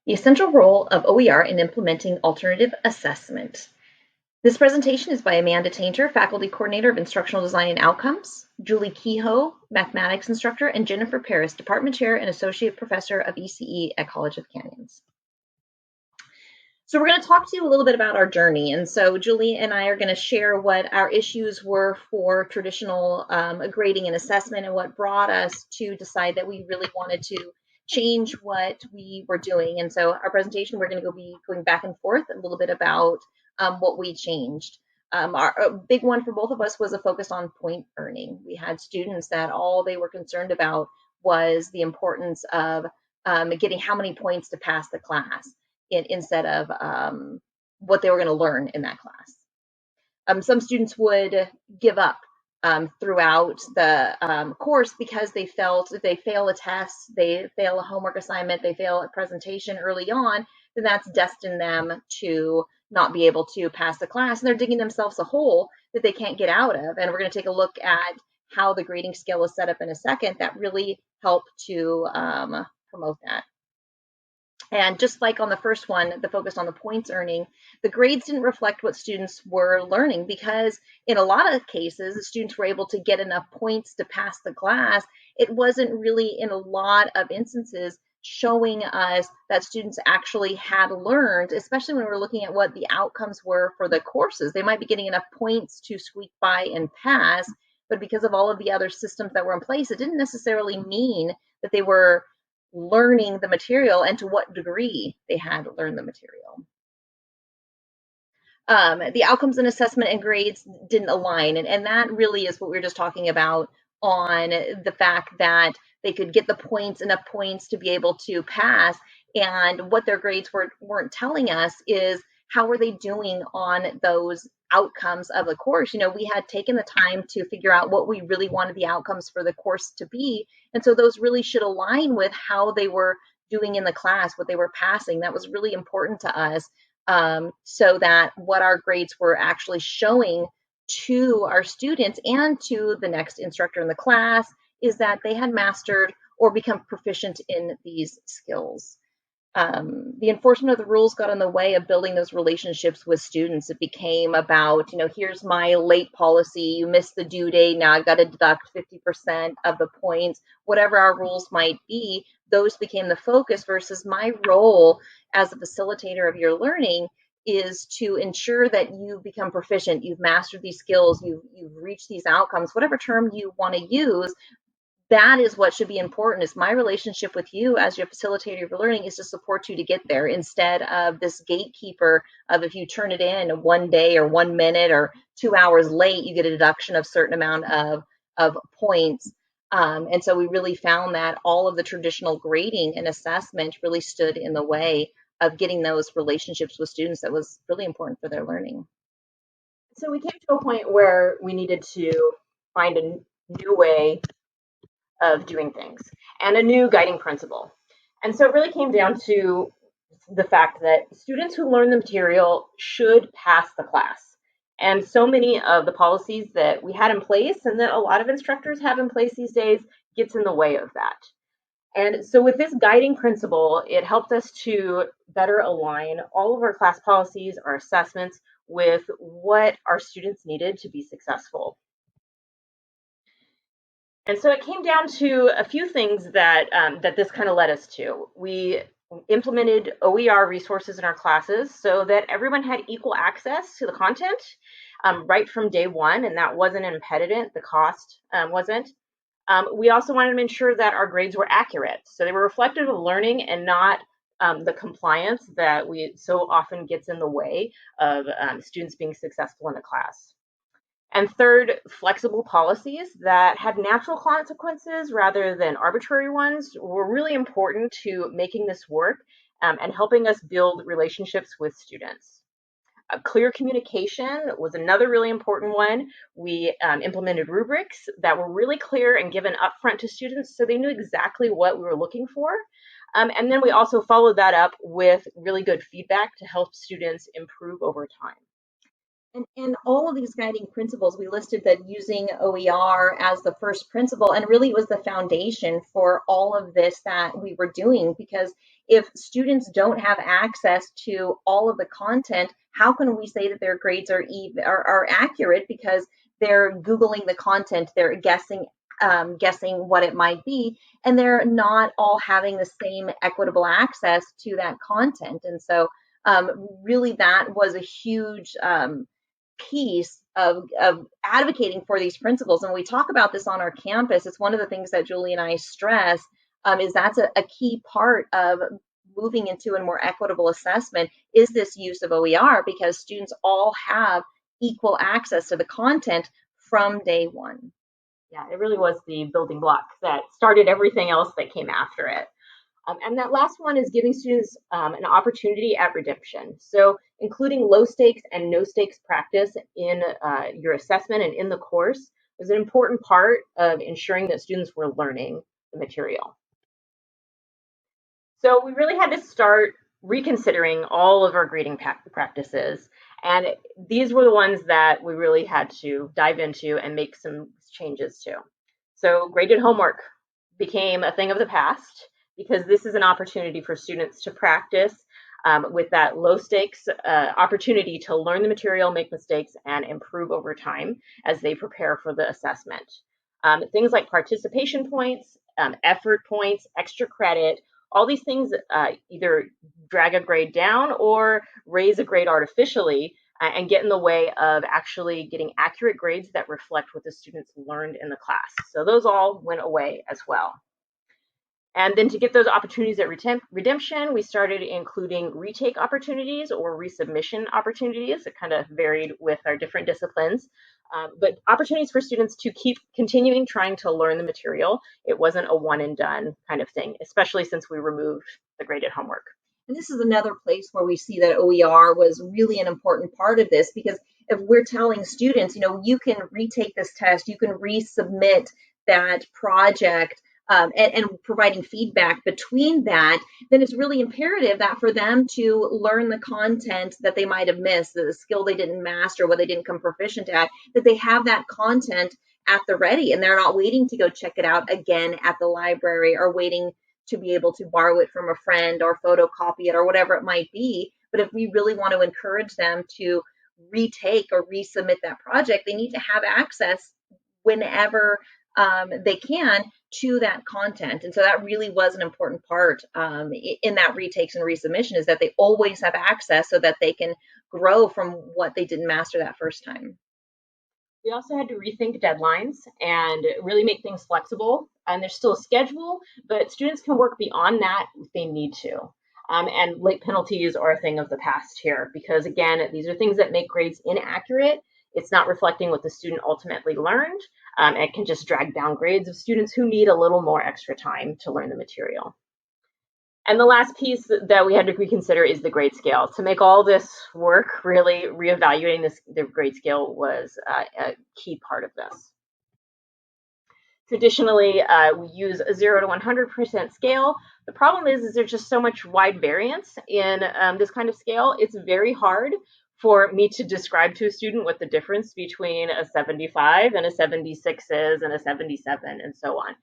The essential role of OER in implementing alternative assessment. This presentation is by Amanda Taintor, Faculty Coordinator of Instructional Design and Outcomes, Julie Kehoe, Mathematics Instructor, and Jennifer Paris, Department Chair and Associate Professor of ECE at College of Canyons. So we're going to talk to you a little bit about our journey. And so Julie and I are going to share what our issues were for traditional grading and assessment and what brought us to decide that we really wanted to change what we were doing. And so our presentation, we're going to be going back and forth a little bit about what we changed. A big one for both of us was a focus on point earning. We had students that all they were concerned about was the importance of getting how many points to pass the class instead of what they were going to learn in that class. Some students would give up throughout the course because they felt if they fail a test, they fail a homework assignment, they fail a presentation early on, then that's destined them to not be able to pass the class, and they're digging themselves a hole that they can't get out of. And we're going to take a look at how the grading scale is set up in a second that really help to promote that. And just like on the first one, the focus on the points earning, the grades didn't reflect what students were learning because in a lot of cases, the students were able to get enough points to pass the class. It wasn't really in a lot of instances showing us that students actually had learned, especially when we're looking at what the outcomes were for the courses. They might be getting enough points to squeak by and pass, but because of all of the other systems that were in place, it didn't necessarily mean that they were learning the material and to what degree they had learned the material. The outcomes and assessment and grades didn't align, and that really is what we were just talking about on the fact that they could get the points, enough points to be able to pass, and what their grades weren't telling us is how were they doing on those outcomes of the course. You know, we had taken the time to figure out what we really wanted the outcomes for the course to be, and so those really should align with how they were doing in the class, what they were passing. That was really important to us, so that what our grades were actually showing to our students and to the next instructor in the class is that they had mastered or become proficient in these skills. The enforcement of the rules got in the way of building those relationships with students. It became about, you know, here's my late policy, you missed the due date, now I've got to deduct 50% of the points, whatever our rules might be, those became the focus versus my role as a facilitator of your learning is to ensure that you become proficient, you've mastered these skills, you've reached these outcomes, whatever term you want to use. That is what should be important, is my relationship with you as your facilitator of your learning is to support you to get there instead of this gatekeeper of if you turn it in 1 day or 1 minute or 2 hours late, you get a deduction of certain amount of points. And so we really found that all of the traditional grading and assessment really stood in the way of getting those relationships with students that was really important for their learning. So we came to a point where we needed to find a new way of doing things and a new guiding principle. And so it really came down to the fact that students who learn the material should pass the class. And so many of the policies that we had in place and that a lot of instructors have in place these days gets in the way of that. And so with this guiding principle, it helped us to better align all of our class policies, our assessments, with what our students needed to be successful. And so it came down to a few things that that this kind of led us to. We implemented OER resources in our classes so that everyone had equal access to the content right from day one, and that wasn't an impediment. The cost wasn't. We also wanted to ensure that our grades were accurate, so they were reflective of learning and not the compliance that we so often gets in the way of students being successful in a class. And third, flexible policies that had natural consequences rather than arbitrary ones were really important to making this work and helping us build relationships with students. Clear communication was another really important one. We implemented rubrics that were really clear and given upfront to students so they knew exactly what we were looking for. And then we also followed that up with really good feedback to help students improve over time. And all of these guiding principles, we listed that using OER as the first principle, and really it was the foundation for all of this that we were doing. Because if students don't have access to all of the content, how can we say that their grades are accurate? Because they're Googling the content, they're guessing what it might be, and they're not all having the same equitable access to that content. And so, really, that was a huge piece of advocating for these principles. And we talk about this on our campus. It's one of the things that Julie and I stress, is that's a key part of moving into a more equitable assessment is this use of OER, because students all have equal access to the content from day one. Yeah, it really was the building block that started everything else that came after it. And that last one is giving students an opportunity at redemption. So including low stakes and no stakes practice in your assessment and in the course was an important part of ensuring that students were learning the material. So we really had to start reconsidering all of our grading practices. And these were the ones that we really had to dive into and make some changes to. So graded homework became a thing of the past because this is an opportunity for students to practice with that low stakes opportunity to learn the material, make mistakes, and improve over time as they prepare for the assessment. Things like participation points, effort points, extra credit, all these things either drag a grade down or raise a grade artificially and get in the way of actually getting accurate grades that reflect what the students learned in the class. So those all went away as well. And then to get those opportunities at redemption, we started including retake opportunities or resubmission opportunities. It kind of varied with our different disciplines, but opportunities for students to keep continuing trying to learn the material. It wasn't a one and done kind of thing, especially since we removed the graded homework. And this is another place where we see that OER was really an important part of this, because if we're telling students, you can retake this test, you can resubmit that project, and providing feedback between that, then it's really imperative that for them to learn the content that they might have missed, the skill they didn't master, what they didn't come proficient at, that they have that content at the ready and they're not waiting to go check it out again at the library or waiting to be able to borrow it from a friend or photocopy it or whatever it might be. But if we really want to encourage them to retake or resubmit that project, they need to have access whenever they can to that content. And so that really was an important part in that retakes and resubmission, is that they always have access so that they can grow from what they didn't master that first time. We also had to rethink deadlines and really make things flexible. And there's still a schedule, but students can work beyond that if they need to. And late penalties are a thing of the past here because, again, these are things that make grades inaccurate. It's not reflecting what the student ultimately learned. It can just drag down grades of students who need a little more extra time to learn the material. And the last piece that we had to reconsider is the grade scale. To make all this work, really reevaluating the grade scale was a key part of this. Traditionally, we use a 0 to 100% scale. The problem is there's just so much wide variance in this kind of scale. It's very hard for me to describe to a student what the difference between a 75 and a 76 is and a 77 and so on.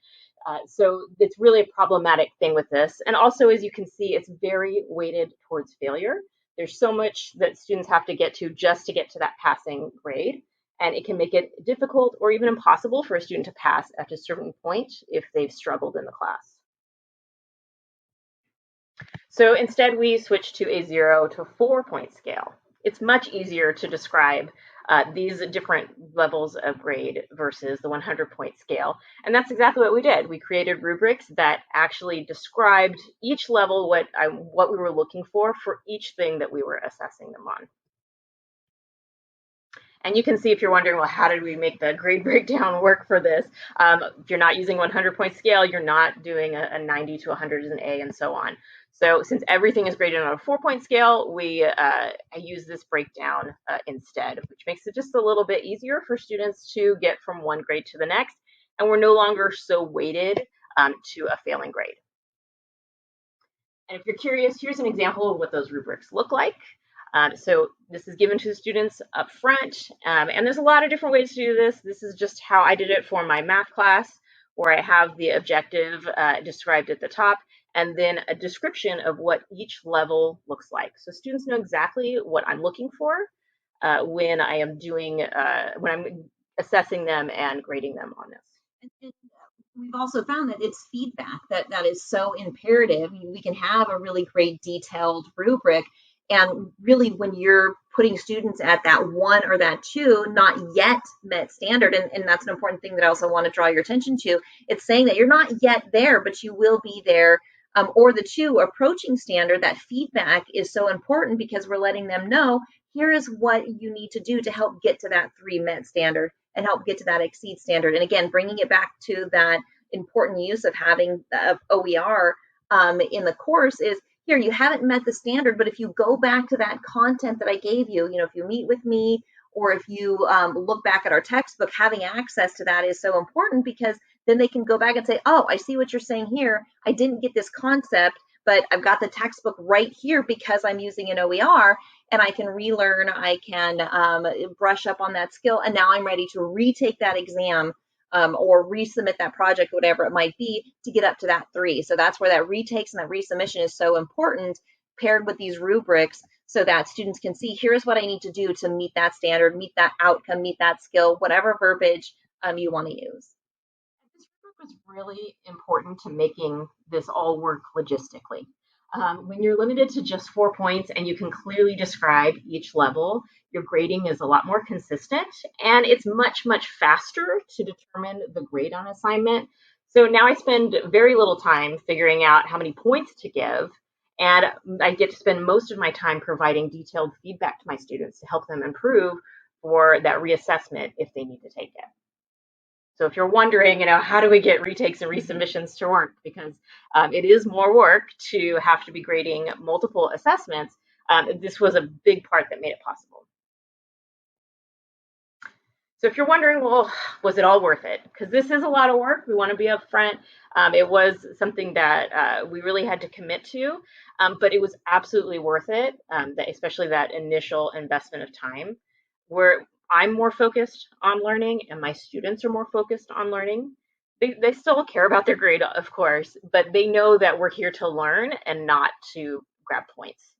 So it's really a problematic thing with this. And also, as you can see, it's very weighted towards failure. There's so much that students have to get to just to get to that passing grade. And it can make it difficult or even impossible for a student to pass at a certain point if they've struggled in the class. So instead, we switched to a 0 to 4-point scale. It's much easier to describe these different levels of grade versus the 100-point scale. And that's exactly what we did. We created rubrics that actually described each level, what we were looking for each thing that we were assessing them on. And you can see if you're wondering, well, how did we make the grade breakdown work for this? If you're not using 100-point scale, you're not doing a 90 to 100 as an A and so on. So since everything is graded on a 4-point scale, I use this breakdown instead, which makes it just a little bit easier for students to get from one grade to the next. And we're no longer so weighted to a failing grade. And if you're curious, here's an example of what those rubrics look like. So this is given to the students up front, and there's a lot of different ways to do this. This is just how I did it for my math class, where I have the objective described at the top, and then a description of what each level looks like. So students know exactly what I'm looking for when I am doing, when I'm assessing them and grading them on this. And we've also found that it's feedback that is so imperative. We can have a really great detailed rubric, and really when you're putting students at that 1 or that 2 not yet met standard, and that's an important thing that I also want to draw your attention to. It's saying that you're not yet there, but you will be there, or the 2 approaching standard. That feedback is so important because we're letting them know here is what you need to do to help get to that 3 met standard and help get to that exceed standard. And again, bringing it back to that important use of having OER in the course is, here, you haven't met the standard, but if you go back to that content that I gave you, if you meet with me, or if you look back at our textbook, having access to that is so important, because then they can go back and say, oh, I see what you're saying here. I didn't get this concept, but I've got the textbook right here because I'm using an OER, and I can relearn, I can brush up on that skill, and now I'm ready to retake that exam or resubmit that project, whatever it might be, to get up to that 3. So that's where that retakes and that resubmission is so important, paired with these rubrics, so that students can see, here's what I need to do to meet that standard, meet that outcome, meet that skill, whatever verbiage you want to use. This rubric was really important to making this all work logistically. When you're limited to just 4 points and you can clearly describe each level, your grading is a lot more consistent, and it's much, much faster to determine the grade on assignment. So now I spend very little time figuring out how many points to give, and I get to spend most of my time providing detailed feedback to my students to help them improve for that reassessment if they need to take it. So if you're wondering, how do we get retakes and resubmissions to work? Because it is more work to have to be grading multiple assessments. This was a big part that made it possible. So if you're wondering, well, was it all worth it? Because this is a lot of work. We want to be upfront. It was something that we really had to commit to, but it was absolutely worth it, especially that initial investment of time. Where I'm more focused on learning and my students are more focused on learning. They still care about their grade, of course, but they know that we're here to learn and not to grab points.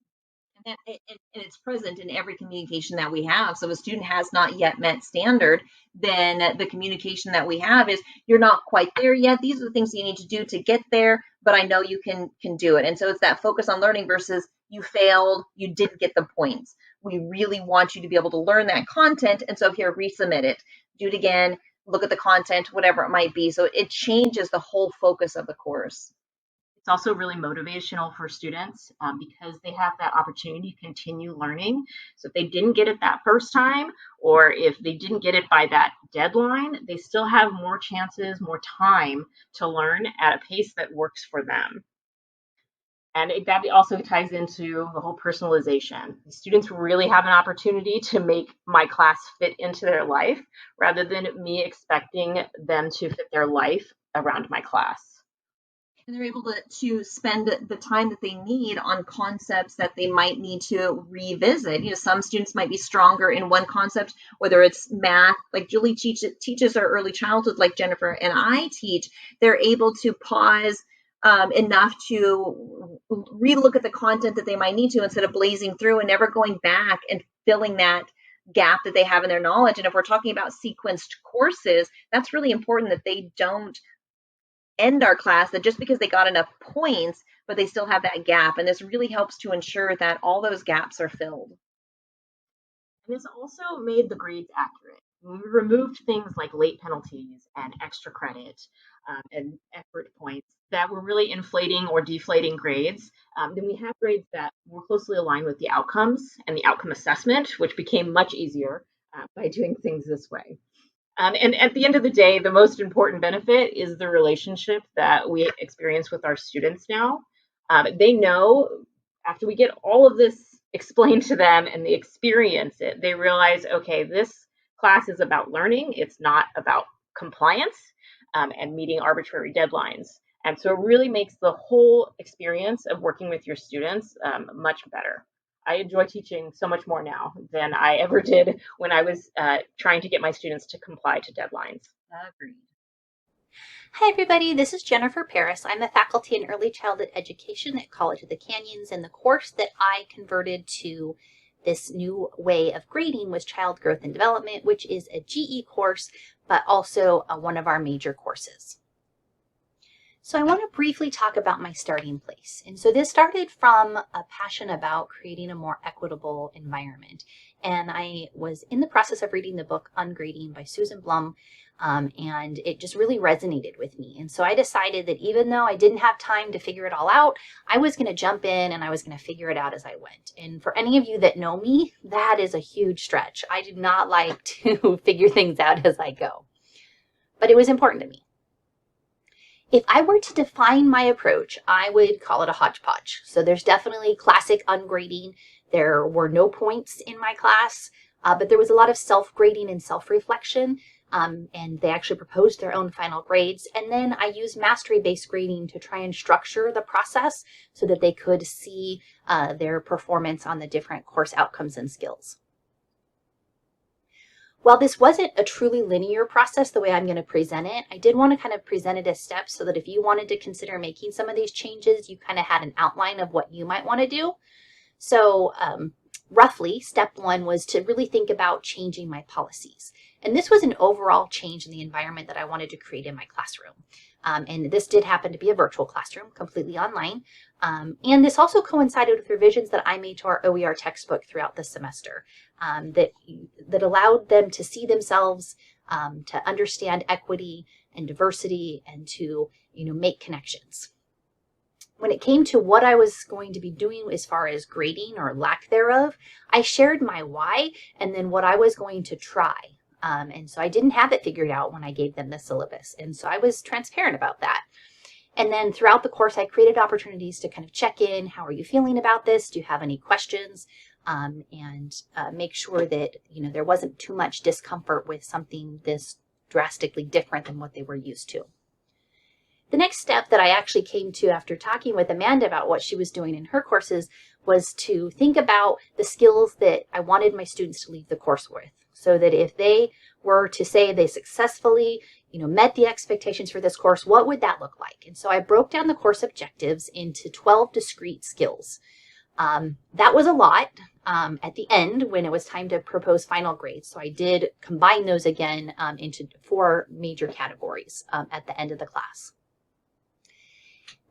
And it's present in every communication that we have. So if a student has not yet met standard, then the communication that we have is, you're not quite there yet. These are the things you need to do to get there, but I know you can do it. And so it's that focus on learning versus you failed, you didn't get the points. We really want you to be able to learn that content. And so here, resubmit it, do it again, look at the content, whatever it might be. So it changes the whole focus of the course. It's also really motivational for students because they have that opportunity to continue learning. So if they didn't get it that first time, or if they didn't get it by that deadline, they still have more chances, more time to learn at a pace that works for them. And that also ties into the whole personalization. The students really have an opportunity to make my class fit into their life rather than me expecting them to fit their life around my class. And they're able to spend the time that they need on concepts that they might need to revisit. Some students might be stronger in one concept, whether it's math, like Julie teaches our early childhood, like Jennifer and I teach. They're able to pause enough to relook at the content that they might need to, instead of blazing through and never going back and filling that gap that they have in their knowledge. And if we're talking about sequenced courses, that's really important, that they don't end our class that just because they got enough points, but they still have that gap. And this really helps to ensure that all those gaps are filled. And this also made the grades accurate. We removed things like late penalties and extra credit and effort points that were really inflating or deflating grades. Then we have grades that more closely align with the outcomes and the outcome assessment, which became much easier by doing things this way. And at the end of the day, the most important benefit is the relationship that we experience with our students now. They know, after we get all of this explained to them and they experience it, they realize, okay, this class is about learning. It's not about compliance and meeting arbitrary deadlines. And so it really makes the whole experience of working with your students much better. I enjoy teaching so much more now than I ever did when I was trying to get my students to comply to deadlines. Agreed. Hi everybody, this is Jennifer Paris. I'm a faculty in early childhood education at College of the Canyons, and the course that I converted to this new way of grading was Child Growth and Development, which is a GE course, but also one of our major courses. So I want to briefly talk about my starting place. And so this started from a passion about creating a more equitable environment. And I was in the process of reading the book Ungrading by Susan Blum, and it just really resonated with me. And so I decided that even though I didn't have time to figure it all out, I was going to jump in and I was going to figure it out as I went. And for any of you that know me, that is a huge stretch. I do not like to figure things out as I go, but it was important to me. If I were to define my approach, I would call it a hodgepodge. So there's definitely classic ungrading. There were no points in my class, but there was a lot of self-grading and self-reflection, and they actually proposed their own final grades. And then I used mastery-based grading to try and structure the process so that they could see their performance on the different course outcomes and skills. While this wasn't a truly linear process the way I'm going to present it, I did want to kind of present it as steps so that if you wanted to consider making some of these changes, you kind of had an outline of what you might want to do. So roughly, step one was to really think about changing my policies. And this was an overall change in the environment that I wanted to create in my classroom. And this did happen to be a virtual classroom, completely online. And this also coincided with revisions that I made to our OER textbook throughout the semester that allowed them to see themselves, to understand equity and diversity, and to make connections. When it came to what I was going to be doing as far as grading or lack thereof, I shared my why and then what I was going to try. And so I didn't have it figured out when I gave them the syllabus. And so I was transparent about that. And then throughout the course, I created opportunities to kind of check in. How are you feeling about this? Do you have any questions? And make sure that, there wasn't too much discomfort with something this drastically different than what they were used to. The next step that I actually came to after talking with Amanda about what she was doing in her courses was to think about the skills that I wanted my students to leave the course with. So that if they were to say they successfully, met the expectations for this course, what would that look like? And so I broke down the course objectives into 12 discrete skills. That was a lot at the end when it was time to propose final grades. So I did combine those again into 4 major categories at the end of the class.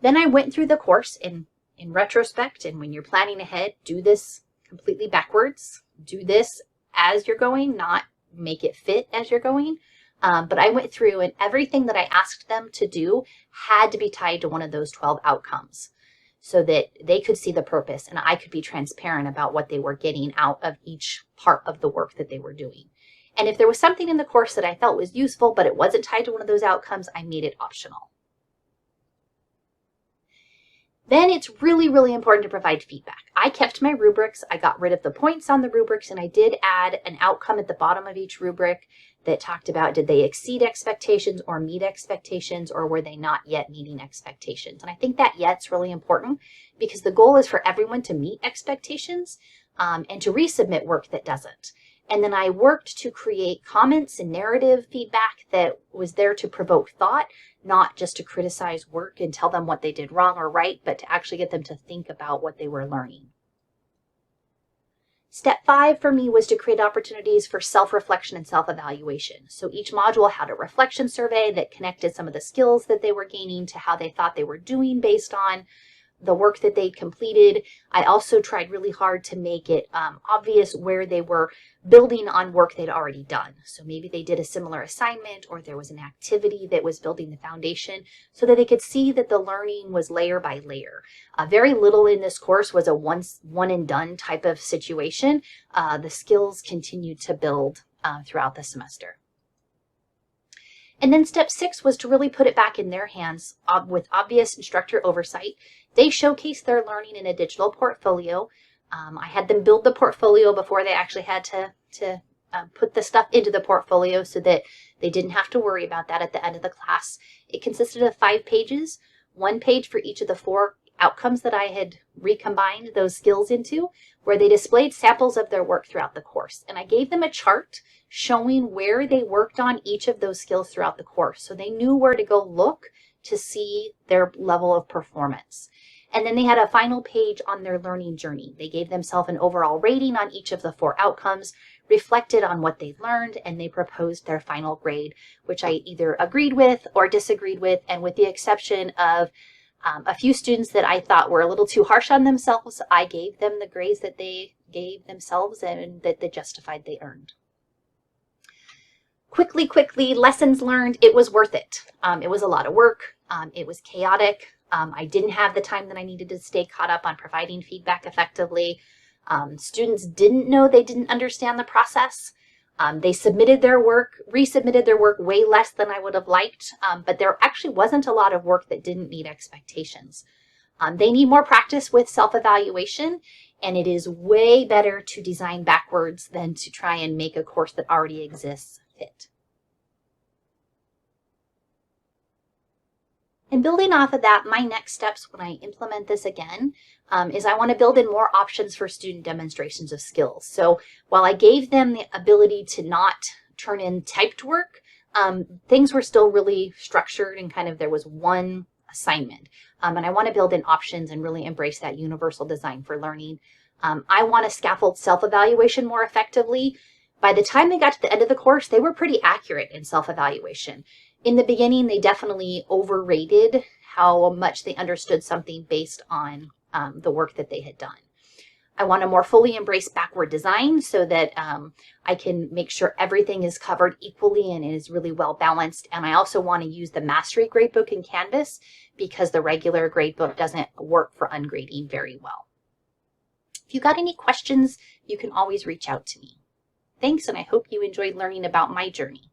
Then I went through the course in retrospect, and when you're planning ahead, do this completely backwards. Do this as you're going, not make it fit as you're going. But I went through, and everything that I asked them to do had to be tied to one of those 12 outcomes so that they could see the purpose and I could be transparent about what they were getting out of each part of the work that they were doing. And if there was something in the course that I felt was useful, but it wasn't tied to one of those outcomes, I made it optional. Then it's really, really important to provide feedback. I kept my rubrics. I got rid of the points on the rubrics, and I did add an outcome at the bottom of each rubric that talked about, did they exceed expectations or meet expectations, or were they not yet meeting expectations? And I think that yet's really important because the goal is for everyone to meet expectations and to resubmit work that doesn't. And then I worked to create comments and narrative feedback that was there to provoke thought, not just to criticize work and tell them what they did wrong or right, but to actually get them to think about what they were learning. Step 5 for me was to create opportunities for self-reflection and self-evaluation. So each module had a reflection survey that connected some of the skills that they were gaining to how they thought they were doing based on the work that they completed. I also tried really hard to make it obvious where they were building on work they'd already done. So maybe they did a similar assignment, or there was an activity that was building the foundation so that they could see that the learning was layer by layer. Very little in this course was a one and done type of situation. The skills continued to build throughout the semester. And then step 6 was to really put it back in their hands with obvious instructor oversight. They showcased their learning in a digital portfolio. I had them build the portfolio before they actually had to put the stuff into the portfolio so that they didn't have to worry about that at the end of the class. It consisted of 5 pages, 1 page for each of the 4 outcomes that I had recombined those skills into, where they displayed samples of their work throughout the course. And I gave them a chart showing where they worked on each of those skills throughout the course, so they knew where to go look to see their level of performance. And then they had a final page on their learning journey. They gave themselves an overall rating on each of the 4 outcomes, reflected on what they learned, and they proposed their final grade, which I either agreed with or disagreed with, and with the exception of a few students that I thought were a little too harsh on themselves, I gave them the grades that they gave themselves and that they justified they earned. Quickly, lessons learned. It was worth it. It was a lot of work. It was chaotic. I didn't have the time that I needed to stay caught up on providing feedback effectively. Students didn't know they didn't understand the process. They submitted their work, resubmitted their work way less than I would have liked, but there actually wasn't a lot of work that didn't meet expectations. They need more practice with self-evaluation, and it is way better to design backwards than to try and make a course that already exists fit. And building off of that, my next steps when I implement this again is I want to build in more options for student demonstrations of skills. So while I gave them the ability to not turn in typed work, things were still really structured and kind of there was one assignment. And I want to build in options and really embrace that universal design for learning. I want to scaffold self-evaluation more effectively. By the time they got to the end of the course, they were pretty accurate in self-evaluation. In the beginning, they definitely overrated how much they understood something based on the work that they had done. I want to more fully embrace backward design so that I can make sure everything is covered equally and is really well balanced. And I also want to use the Mastery Gradebook in Canvas because the regular gradebook doesn't work for ungrading very well. If you got any questions, you can always reach out to me. Thanks, and I hope you enjoyed learning about my journey.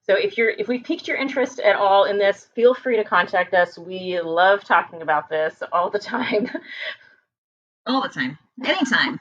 So if we've piqued your interest at all in this, feel free to contact us. We love talking about this all the time. All the time. Anytime.